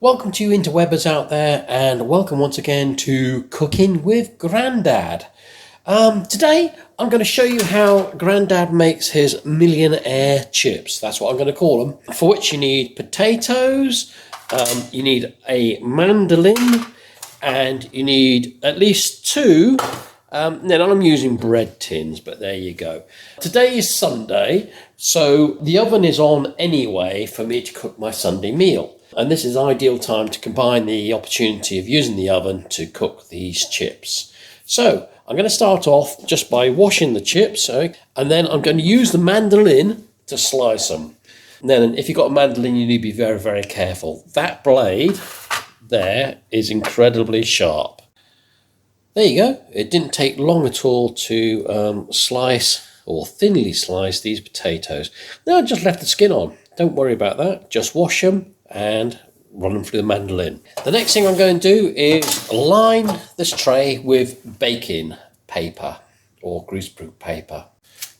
Welcome to you interwebbers out there, and welcome once again to Cooking with Grandad. Today I'm going to show you how Grandad makes his Millionaire Chips. That's what I'm going to call them. For which you need potatoes, you need a mandolin, and you need at least two. Then I'm using bread tins, but there you go. Today is Sunday, so the oven is on anyway for me to cook my Sunday meal. And this is ideal time to combine the opportunity of using the oven to cook these chips. So I'm going to start off just by washing the chips, and then I'm going to use the mandolin to slice them. And then if you've got a mandolin, you need to be very, very careful. That blade there is incredibly sharp. There you go. It didn't take long at all to slice or thinly slice these potatoes. Now I just left the skin on. Don't worry about that. Just wash them and run them through the mandolin. The next thing I'm going to do is line this tray with baking paper or greaseproof paper.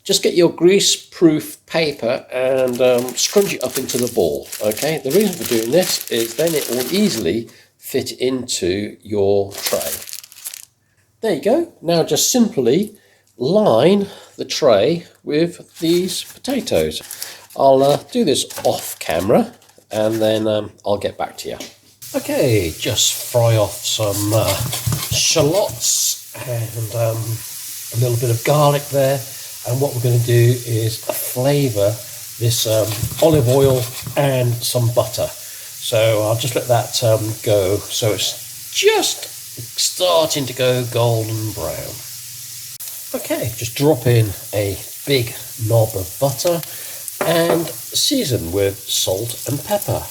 Just get your greaseproof paper and scrunch it up into the ball. Okay, the reason for doing this is then it will easily fit into your tray. There you go. Now just simply line the tray with these potatoes. I'll do this off camera and then I'll get back to you. Okay, just fry off some shallots and a little bit of garlic there. And what we're going to do is flavour this olive oil and some butter. So I'll just let that go so it's just starting to go golden brown. Okay, just drop in a big knob of butter and season with salt and pepper.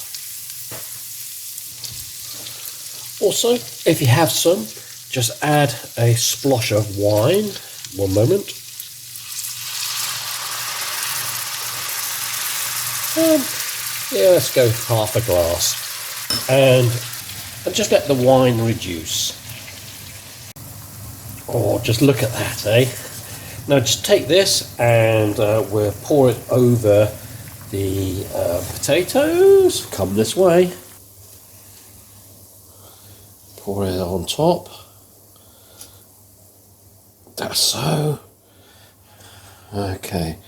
Also, if you have some, just add a splosh of wine. One moment. Yeah, let's go half a glass. And just let the wine reduce. Oh, just look at that, eh? Now just take this and we'll pour it over the potatoes. Come this way. Pour it on top. That's so. Okay.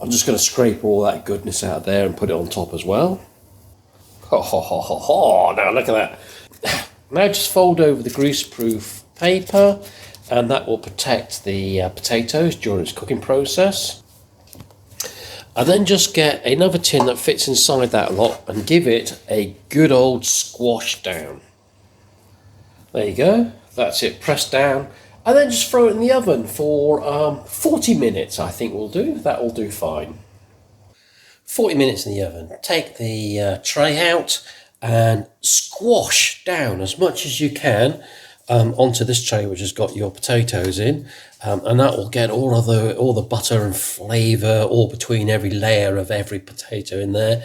I'm just going to scrape all that goodness out there and put it on top as well. Ho, ho, ho, ho, ho. Now look at that. Now just fold over the greaseproof paper, and that will protect the potatoes during its cooking process. And then just get another tin that fits inside that lot and give it a good old squash down. There you go, that's it, pressed down. And then just throw it in the oven for 40 minutes, I think will do. That will do fine. 40 minutes in the oven. Take the tray out and squash down as much as you can onto this tray which has got your potatoes in, and that will get all the butter and flavour all between every layer of every potato in there.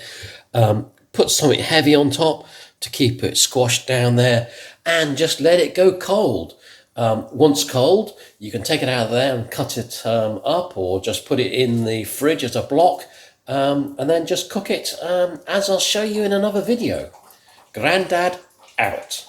Put something heavy on top to keep it squashed down there, and just let it go cold. Once cold, you can take it out of there and cut it up, or just put it in the fridge as a block, and then just cook it as I'll show you in another video. Grandad out.